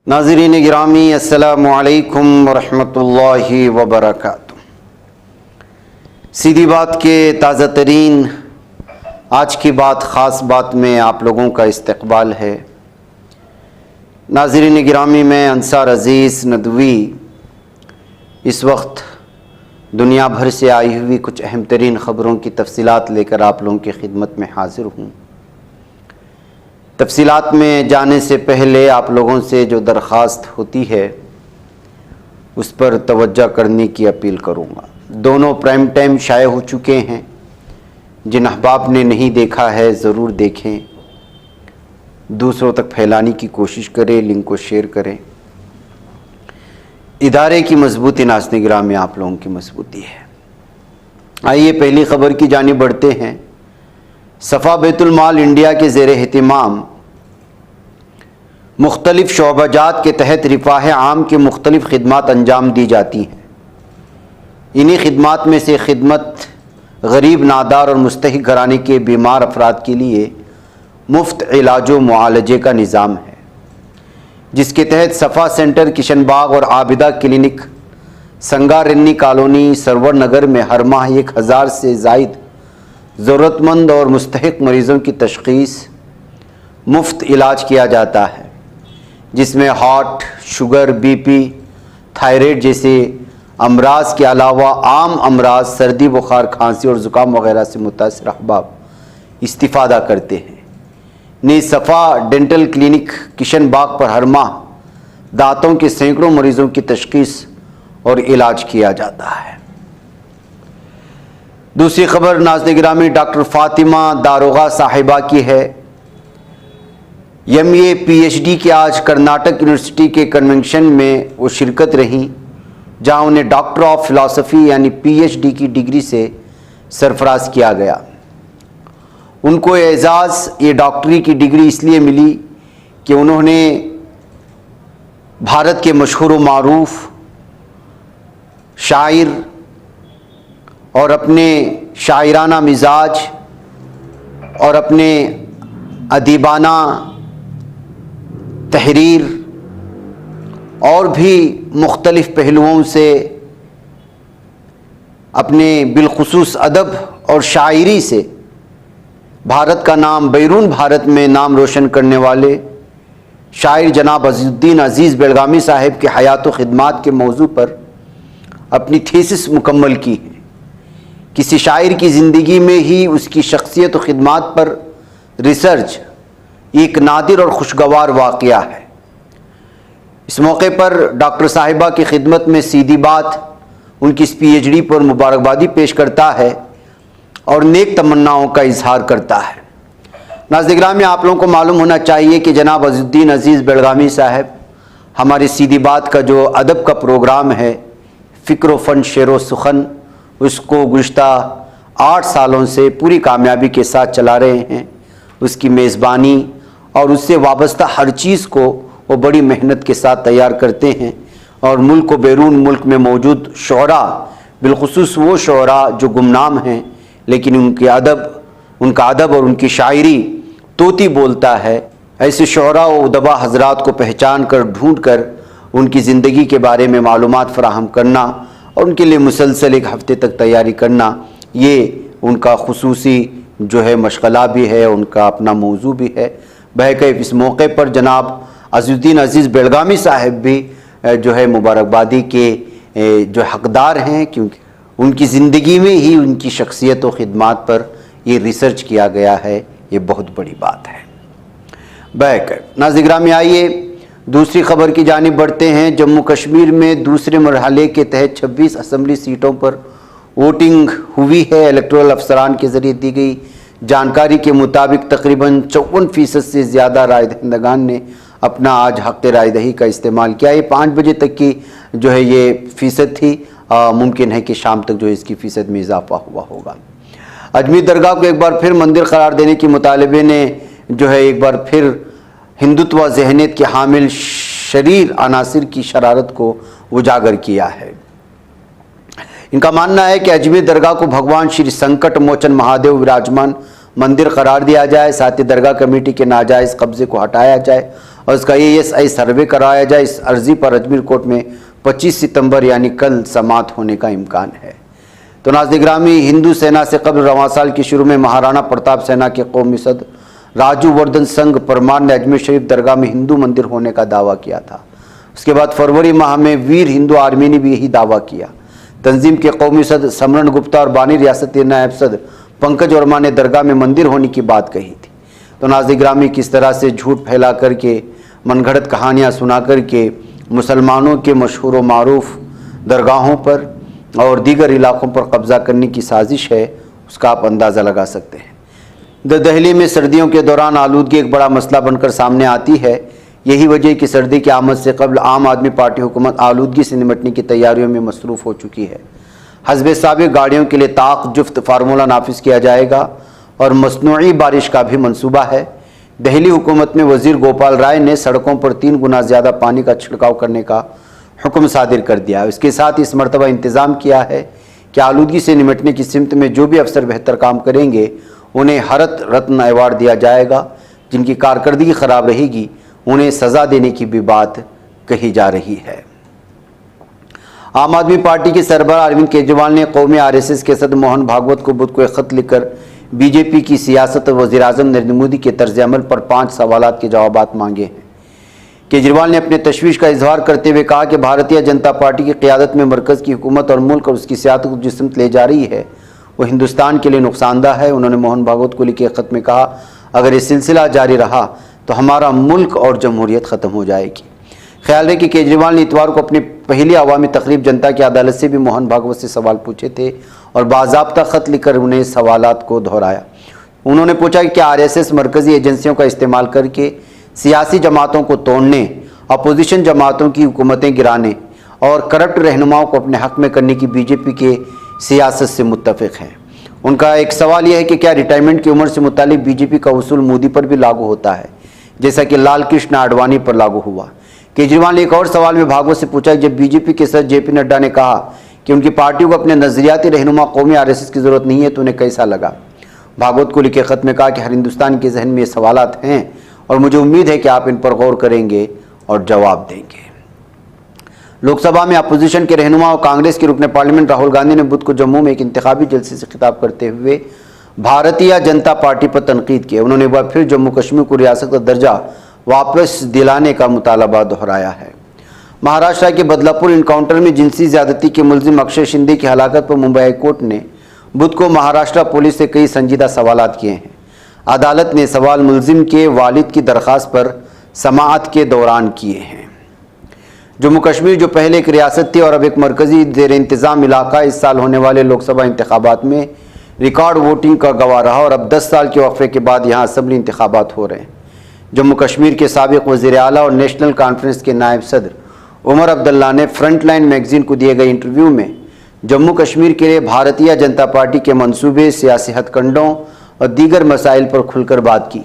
ناظرین گرامی، السلام علیکم ورحمۃ اللہ وبرکاتہ۔ سیدھی بات کے تازہ ترین آج کی بات خاص بات میں آپ لوگوں کا استقبال ہے۔ ناظرین گرامی، میں انصار عزیز ندوی اس وقت دنیا بھر سے آئی ہوئی کچھ اہم ترین خبروں کی تفصیلات لے کر آپ لوگوں کی خدمت میں حاضر ہوں۔ تفصیلات میں جانے سے پہلے آپ لوگوں سے جو درخواست ہوتی ہے اس پر توجہ کرنے کی اپیل کروں گا۔ دونوں پرائم ٹائم شائع ہو چکے ہیں، جن احباب نے نہیں دیکھا ہے ضرور دیکھیں، دوسروں تک پھیلانے کی کوشش کریں، لنک کو شیئر کریں۔ ادارے کی مضبوطی ناظرین گرامی آپ لوگوں کی مضبوطی ہے۔ آئیے پہلی خبر کی جانب بڑھتے ہیں۔ صفا بیت المال انڈیا کے زیر اہتمام مختلف شعبہ جات کے تحت رفاہ عام کی مختلف خدمات انجام دی جاتی ہیں۔ انہی خدمات میں سے خدمت غریب، نادار اور مستحق گھرانے کے بیمار افراد کے لیے مفت علاج و معالجے کا نظام ہے، جس کے تحت صفا سینٹر، کشن باغ اور عابدہ کلینک، سنگارنی کالونی، سرور نگر میں ہر ماہ 1000 سے زائد ضرورت مند اور مستحق مریضوں کی تشخیص، مفت علاج کیا جاتا ہے، جس میں heart, sugar, B P, thyroid جیسے امراض کے علاوہ عام امراض، سردی، بخار، کھانسی اور زکام وغیرہ سے متاثر احباب استفادہ کرتے ہیں۔ نیز صفا ڈینٹل کلینک کشن باغ پر ہر ماہ دانتوں کے سینکڑوں مریضوں کی تشخیص اور علاج کیا جاتا ہے۔ دوسری خبر ناظرین گرامی ڈاکٹر فاطمہ داروغہ صاحبہ کی ہے۔ ایم اے پی ایچ ڈی کے آج کرناٹک یونیورسٹی کے کنونشن میں وہ شرکت رہیں، جہاں انہیں ڈاکٹر آف فلاسفی یعنی پی ایچ ڈی کی ڈگری سے سرفراز کیا گیا۔ ان کو اعزاز یہ ڈاکٹری کی ڈگری اس لیے ملی کہ انہوں نے بھارت کے مشہور و معروف شاعر اور اپنے شاعرانہ مزاج اور اپنے ادیبانہ تحریر اور بھی مختلف پہلوؤں سے اپنے بالخصوص ادب اور شاعری سے بھارت کا نام بیرون بھارت میں نام روشن کرنے والے شاعر جناب عزیز الدین عزیز بیلگامی صاحب کے حیات و خدمات کے موضوع پر اپنی تھیسس مکمل کی ہے۔ کسی شاعر کی زندگی میں ہی اس کی شخصیت و خدمات پر ریسرچ ایک نادر اور خوشگوار واقعہ ہے۔ اس موقع پر ڈاکٹر صاحبہ کی خدمت میں سیدھی بات ان کی اس پی ایچ ڈی پر مبارکبادی پیش کرتا ہے اور نیک تمناؤں کا اظہار کرتا ہے۔ ناظرین گرامی، آپ لوگوں کو معلوم ہونا چاہیے کہ جناب عزیز الدین عزیز بیلگامی صاحب ہماری سیدھی بات کا جو ادب کا پروگرام ہے، فکر و فن، شعر و سخن، اس کو گزشتہ 8 سالوں سے پوری کامیابی کے ساتھ چلا رہے ہیں۔ اس کی میزبانی اور اس سے وابستہ ہر چیز کو وہ بڑی محنت کے ساتھ تیار کرتے ہیں، اور ملک و بیرون ملک میں موجود شعراء، بالخصوص وہ شعراء جو گمنام ہیں لیکن ان کا ادب اور ان کی شاعری طوطی بولتا ہے، ایسے شعراء و ادبا حضرات کو پہچان کر، ڈھونڈ کر ان کی زندگی کے بارے میں معلومات فراہم کرنا اور ان کے لیے مسلسل 1 ہفتے تک تیاری کرنا، یہ ان کا خصوصی جو ہے مشغلہ بھی ہے، ان کا اپنا موضوع بھی ہے۔ بہرکیف اس موقع پر جناب عزیز الدین عزیز بیلگامی صاحب بھی جو ہے مبارکبادی کے جو حقدار ہیں، کیونکہ ان کی زندگی میں ہی ان کی شخصیت و خدمات پر یہ ریسرچ کیا گیا ہے، یہ بہت بڑی بات ہے۔ بہرکیف ناظرین گرامی، آئیے دوسری خبر کی جانب بڑھتے ہیں۔ جموں کشمیر میں دوسرے مرحلے کے تحت 26 اسمبلی سیٹوں پر ووٹنگ ہوئی ہے۔ الیکٹورل افسران کے ذریعے دی گئی جانکاری کے مطابق تقریباً 54% سے زیادہ رائے دہندگان نے اپنا آج حق رائے دہی کا استعمال کیا۔ یہ 5 بجے تک کی جو ہے یہ فیصد تھی، ممکن ہے کہ شام تک جو اس کی فیصد میں اضافہ ہوا ہوگا۔ اجمیر درگاہ کو ایک بار پھر مندر قرار دینے کے مطالبے نے جو ہے ایک بار پھر ہندوتوا ذہنیت کے حامل شریر عناصر کی شرارت کو اجاگر کیا ہے۔ ان کا ماننا ہے کہ اجمیر درگاہ کو بھگوان شری سنکٹ موچن مہادیو وراجمان مندر قرار دیا جائے، ساتھ ہی درگاہ کمیٹی کے ناجائز قبضے کو ہٹایا جائے اور اس کا ASI سروے کرایا جائے۔ اس عرضی پر اجمیر کورٹ میں 25 ستمبر یعنی کل سماعت ہونے کا امکان ہے۔ تو ناظرین گرامی، ہندو سینا سے قبل رواں سال کے شروع میں مہارانا پرتاپ سینا کے قومی صدر راجو وردھن سنگھ پرمار نے اجمیر شریف درگاہ میں ہندو مندر ہونے کا دعویٰ کیا تھا۔ اس کے بعد فروری ماہ میں ویر ہندو آرمی نے بھی یہی دعویٰ کیا۔ تنظیم کے قومی صدر سمرن گپتا اور بانی ریاستی نائب صدر پنکج ورما نے درگاہ میں مندر ہونے کی بات کہی تھی۔ تو ناظرین گرامی، کس طرح سے جھوٹ پھیلا کر کے، من گھڑت کہانیاں سنا کر کے مسلمانوں کے مشہور و معروف درگاہوں پر اور دیگر علاقوں پر قبضہ کرنے کی سازش ہے، اس کا آپ اندازہ لگا سکتے ہیں۔ دہلی میں سردیوں کے دوران آلودگی ایک بڑا مسئلہ بن کر سامنے آتی ہے۔ یہی وجہ ہے کہ سردی کی آمد سے قبل عام آدمی پارٹی حکومت آلودگی سے نمٹنے کی تیاریوں میں مصروف ہو چکی ہے۔ حسب سابق گاڑیوں کے لیے طاق جفت فارمولہ نافذ کیا جائے گا اور مصنوعی بارش کا بھی منصوبہ ہے۔ دہلی حکومت میں وزیر گوپال رائے نے سڑکوں پر 3 گنا زیادہ پانی کا چھڑکاؤ کرنے کا حکم صادر کر دیا۔ اس کے ساتھ اس مرتبہ انتظام کیا ہے کہ آلودگی سے نمٹنے کی سمت میں جو بھی افسر بہتر کام کریں گے انہیں ہرت رتن ایوارڈ دیا جائے گا۔ جن کی کارکردگی خراب رہے گی انہیں سزا دینے کی بھی بات کہی جا رہی ہے۔ عام آدمی پارٹی کے سربراہ اروند کیجریوال نے قومی RSS کے صدر موہن بھاگوت کو بدھ کو ایک خط لکھ کر BJP کی سیاست اور وزیر اعظم نریندر مودی کے طرز عمل پر 5 سوالات کے جوابات مانگے ہیں۔ کیجریوال نے اپنے تشویش کا اظہار کرتے ہوئے کہا کہ بھارتیہ جنتا پارٹی کی قیادت میں مرکز کی حکومت اور ملک اور اس کی سیاست کو جس سمت لے جا رہی ہے وہ ہندوستان کے لیے نقصان دہ ہے۔ انہوں نے موہن بھاگوت کو لکھے خط میں کہا، اگر یہ سلسلہ جاری رہا تو ہمارا ملک اور جمہوریت ختم ہو جائے گی۔ خیال ہے کہ کیجریوال نے اتوار کو اپنی پہلی عوامی تقریب جنتا کی عدالت سے بھی موہن بھاگوت سے سوال پوچھے تھے اور باضابطہ خط لکھ کر انہیں سوالات کو دہرایا۔ انہوں نے پوچھا کہ کیا RSS مرکزی ایجنسیوں کا استعمال کر کے سیاسی جماعتوں کو توڑنے، اپوزیشن جماعتوں کی حکومتیں گرانے اور کرپٹ رہنماؤں کو اپنے حق میں کرنے کی BJP کے سیاست سے متفق ہیں۔ ان کا ایک سوال یہ ہے کہ کیا ریٹائرمنٹ کی عمر سے متعلق BJP کا اصول مودی پر بھی لاگو ہوتا ہے جیسا کہ لال کرشن اڈوانی پر لاگو ہوا۔ کیجریوال نے ایک اور سوال میں بھاگوت سے پوچھا کہ جب BJP کے صدر JP نڈا نے کہا کہ ان کی پارٹی کو اپنے نظریاتی رہنما قومی RSS کی ضرورت نہیں ہے تو انہیں کیسا لگا۔ بھاگوت کو لکھے خط میں کہا کہ ہر ہندوستانی کے ذہن میں یہ سوالات ہیں اور مجھے امید ہے کہ آپ ان پر غور کریں گے اور جواب دیں گے۔ لوک سبھا میں اپوزیشن کے رہنما اور کانگریس کے رکن پارلیمنٹ راہل گاندھی نے بدھ کو جموں میں ایک انتخابی جلسے سے خطاب کرتے ہوئے بھارتیہ جنتا پارٹی پر تنقید کی۔ انہوں نے ایک بار پھر جموں کشمیر کو ریاست کا درجہ واپس دلانے کا مطالبہ دہرایا ہے۔ مہاراشٹر کے بدلاپور انکاؤنٹر میں جنسی زیادتی کے ملزم اکشے شندے کی ہلاکت پر ممبئی ہائی کورٹ نے بدھ کو مہاراشٹر پولیس سے کئی سنجیدہ سوالات کیے ہیں۔ عدالت نے سوال ملزم کے والد کی درخواست پر سماعت کے دوران کیے ہیں۔ جموں کشمیر جو پہلے ایک ریاست تھی اور اب ایک مرکزی زیر انتظام علاقہ، اس سال ہونے والے لوک سبھا انتخابات میں ریکارڈ ووٹنگ کا گواہ رہا اور اب 10 سال کے وقفے کے بعد یہاں اسمبلی انتخابات ہو رہے ہیں۔ جموں کشمیر کے سابق وزیر اعلیٰ اور نیشنل کانفرنس کے نائب صدر عمر عبداللہ نے فرنٹ لائن میگزین کو دیے گئے انٹرویو میں جموں کشمیر کے لیے بھارتیہ جنتا پارٹی کے منصوبے، سیاسی ہتھ کنڈوں اور دیگر مسائل پر کھل کر بات کی۔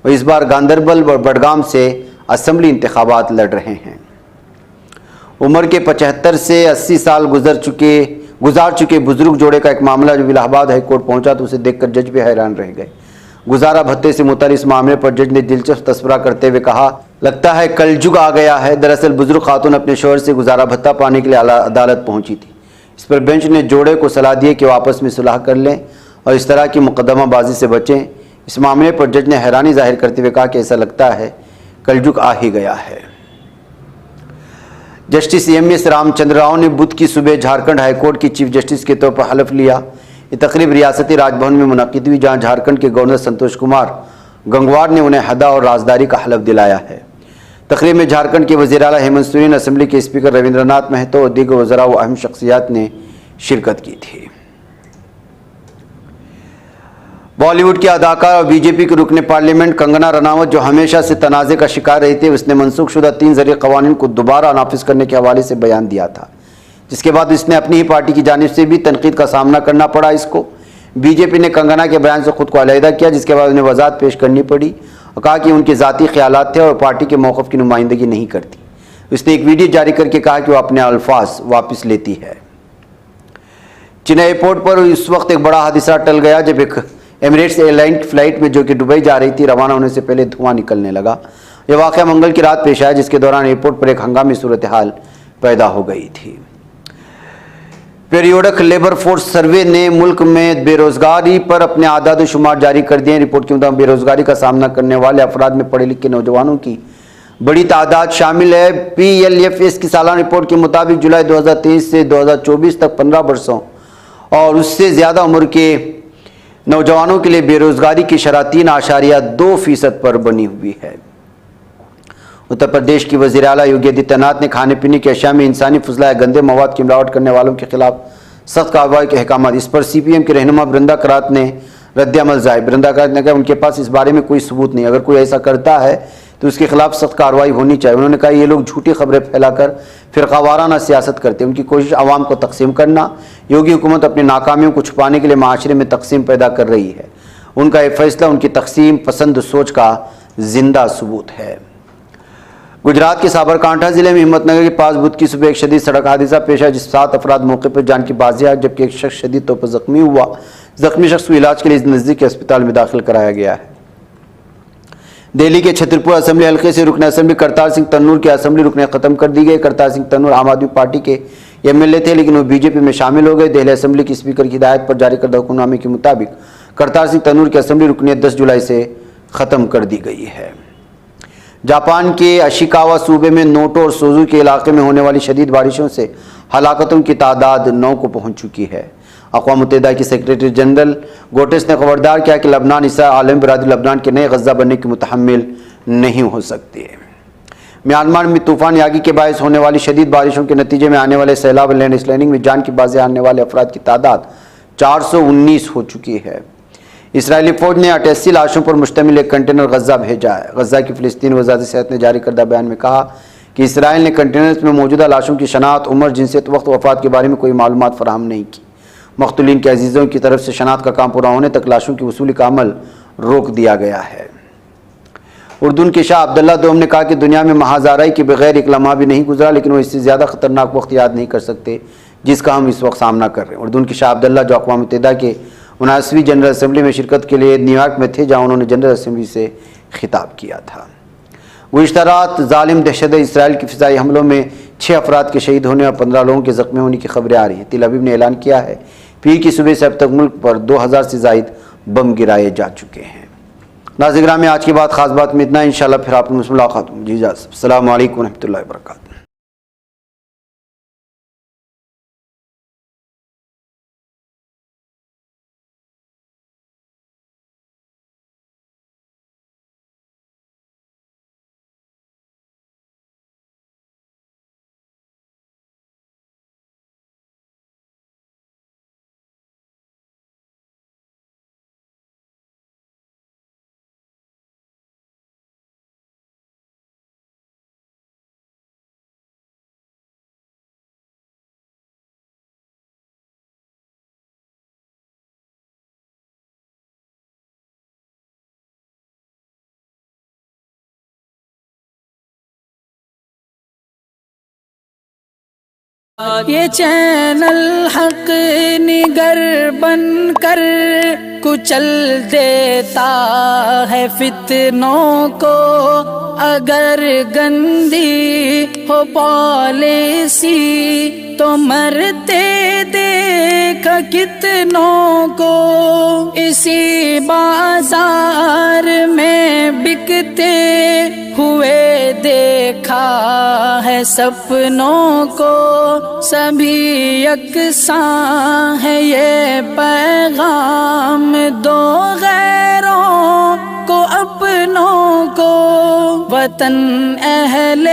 وہ اس بار گاندربل اور بڈگام سے اسمبلی انتخابات لڑ رہے ہیں۔ عمر کے 75 سے 80 سال گزار چکے بزرگ جوڑے کا ایک معاملہ جب الہ آباد ہائی کورٹ پہنچا تو اسے دیکھ کر جج بھی حیران رہ گئے۔ گزارا بھتے سے متعلق اس معاملے پر جج نے دلچسپ تذکرہ کرتے ہوئے کہا، لگتا ہے کل جگ آ گیا ہے۔ دراصل بزرگ خاتون اپنے شوہر سے گزارا بھتہ پانے کے لیے عدالت پہنچی تھی۔ اس پر بینچ نے جوڑے کو صلاح دی کہ وہ آپس میں صلح کر لیں اور اس طرح کی مقدمہ بازی سے بچیں۔ اس معاملے پر جج نے حیرانی ظاہر کرتے ہوئے کہا کہ ایسا لگتا ہے کل جگ آ ہی گیا ہے۔ جسٹس MS رام چندر راؤ نے بدھ کی صبح جھارکھنڈ ہائی کورٹ کی چیف جسٹس کے طور پر حلف لیا۔ یہ تقریب ریاستی راج بھون میں منعقد ہوئی جہاں جھارکھنڈ کے گورنر سنتوش کمار گنگوار نے انہیں حدا اور رازداری کا حلف دلایا ہے۔ تقریب میں جھارکھنڈ کے وزیر اعلیٰ ہیمنت سورین، اسمبلی کے اسپیکر رویندر ناتھ مہتو اور دیگر وزراء و اہم شخصیات نے شرکت کی تھی۔ بالی ووڈ کی اداکار اور BJP کے رکن پارلیمنٹ کنگنا رناوت جو ہمیشہ سے تنازع کا شکار رہی تھی، اس نے منسوخ شدہ 3 زرعی قوانین کو دوبارہ نافذ کرنے کے حوالے سے بیان دیا تھا، جس کے بعد اس نے اپنی ہی پارٹی کی جانب سے بھی تنقید کا سامنا کرنا پڑا۔ اس کو BJP نے کنگنا کے بیان سے خود کو علیحدہ کیا، جس کے بعد انہیں وضاحت پیش کرنی پڑی اور کہا کہ ان کے ذاتی خیالات تھے اور پارٹی کے موقف کی نمائندگی نہیں کرتی۔ اس نے ایک ویڈیو جاری کر کے کہا کہ وہ اپنے الفاظ واپس لیتی ہے۔ چنئی ایئرپورٹ پر اس وقت ایک بڑا حادثہ ٹل گیا جب ایک ایمریٹس ایئر لائن فلائٹ میں جو کہ دبئی جا رہی تھی روانہ ہونے سے پہلے دھواں نکلنے لگا۔ یہ واقعہ منگل کی رات پیش آیا جس کے دوران ایئرپورٹ پر ایک ہنگامی صورتحال پیدا ہو گئی تھی۔ پیریوڈک لیبر فورس سروے نے ملک میں بے روزگاری پر اپنے اعداد و شمار جاری کر دیے ہیں۔ رپورٹ کے مطابق بے روزگاری کا سامنا کرنے والے افراد میں پڑھے لکھے نوجوانوں کی بڑی تعداد شامل ہے۔ پی ایل ایف ایس کی سالانہ رپورٹ کے مطابق جولائی 2023 سے 2024 تک 15 برسوں اور اس سے زیادہ عمر کے نوجوانوں کے لیے بے روزگاری کی شرح 3.2% پر بنی ہوئی ہے۔ اتر پردیش کی وزیر اعلیٰ یوگی آدتیہ ناتھ نے کھانے پینے کی اشیاء میں انسانی فضلہ یا گندے مواد کی ملاوٹ کرنے والوں کے خلاف سخت کارروائی کے احکامات۔ اس پر سی پی ایم کے رہنما برندا کرات نے رد عمل ظاہر۔ برندا کرات نے کہا ان کے پاس اس بارے میں کوئی ثبوت نہیں، اگر کوئی ایسا کرتا ہے تو اس کے خلاف سخت کارروائی ہونی چاہیے۔ انہوں نے کہا یہ لوگ جھوٹی خبریں پھیلا کر فرقہ وارانہ سیاست کرتے ہیں، ان کی کوشش عوام کو تقسیم کرنا۔ یوگی حکومت اپنی ناکامیوں کو چھپانے کے لیے معاشرے میں تقسیم پیدا کر رہی ہے۔ ان کا یہ فیصلہ ان کی تقسیم پسند سوچ کا زندہ ثبوت ہے۔ گجرات کے سابرکانٹھا ضلع میں ہمت نگر کے پاس بدھ کی صبح ایک شدید سڑک حادثہ پیش آیا جس 7 افراد موقع پر جان کی بازی آئی جبکہ ایک شخص شدید طور پر زخمی ہوا۔ زخمی شخص کو علاج کے لیے نزدیک کے اسپتال میں داخل کرایا گیا ہے۔ دہلی کے چھترپور اسمبلی حلقے سے رکن اسمبلی کرتار سنگھ تنور کی اسمبلی رکنیت ختم کر دی گئی۔ کرتار سنگھ تنور عام آدمی پارٹی کے ایم ایل اے تھے لیکن وہ بی جے پی میں شامل ہو گئے۔ دہلی اسمبلی کی اسپیکر کی ہدایت پر جاری کردہ حکم نامے کے مطابق کرتار سنگھ تنور کی اسمبلی رکنیت 10 جولائی سے ختم کر دی گئی ہے۔ جاپان کے اشیکاوا صوبے میں نوٹو اور سوزو کے علاقے میں ہونے والی شدید بارشوں سے ہلاکتوں کی تعداد 9 کو پہنچ چکی ہے۔ اقوام متحدہ کی سیکریٹری جنرل گوٹیس نے خبردار کیا کہ لبنان اس عالمی برادری لبنان کے نئے غزہ بننے کی متحمل نہیں ہو سکتی۔ میانمار میں طوفان یاگی کے باعث ہونے والی شدید بارشوں کے نتیجے میں آنے والے سیلاب لینڈ سلائڈنگ میں جان کی بازی آنے والے افراد کی تعداد 419 ہو چکی ہے۔ اسرائیلی فوج نے 88 لاشوں پر مشتمل ایک کنٹینر غزہ بھیجا ہے۔ غزہ کی فلسطین وزارت صحت نے جاری کردہ بیان میں کہا کہ اسرائیل نے کنٹینرز میں موجودہ لاشوں کی شناخت، عمر، جنسیت، وقت وفات کے بارے میں کوئی معلومات فراہم نہیں کی۔ مقتولین کے عزیزوں کی طرف سے شناخت کا کام پورا ہونے تک لاشوں کی وصولی کا عمل روک دیا گیا ہے۔ اردن کے شاہ عبداللہ دوم نے کہا کہ دنیا میں مہازارائی کے بغیر ایک لمحہ بھی نہیں گزرا لیکن وہ اس سے زیادہ خطرناک وقت یاد نہیں کر سکتے جس کا ہم اس وقت سامنا کر رہے ہیں۔ اردن کے شاہ عبداللہ جو اقوام متحدہ کے 79ویں جنرل اسمبلی میں شرکت کے لیے نیو یارک میں تھے جہاں انہوں نے جنرل اسمبلی سے خطاب کیا تھا۔ گزشتہ رات ظالم دہشت اسرائیل کے فضائی حملوں میں 6 افراد کے شہید ہونے اور 15 لوگوں کے زخمی ہونے کی خبریں آ رہی ہیں۔ تل ابیب نے اعلان کیا ہے پیر کی صبح سے اب تک ملک پر 2000 سے زائد بم گرائے جا چکے ہیں۔ ناظرین گرامی آج کی بات خاص بات میں اتنا، انشاءاللہ پھر آپ سے ملاقات ہوں۔ جی اجازت، السلام علیکم ورحمۃ اللہ وبرکاتہ۔ یہ چینل حق نگر بن کر کچل دیتا ہے فتنوں کو، اگر گندی ہو پالیسی تو مرتے دیکھ کتنوں کو، اسی بازار میں بکتے ہوئے دیکھا ہے سپنوں کو، سبھی یکساں ہے یہ پیغام دو غیروں کو اپنوں کو، وطن اہل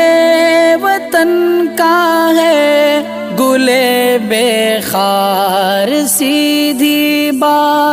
وطن کا ہے گلے بے خار، سیدھی بات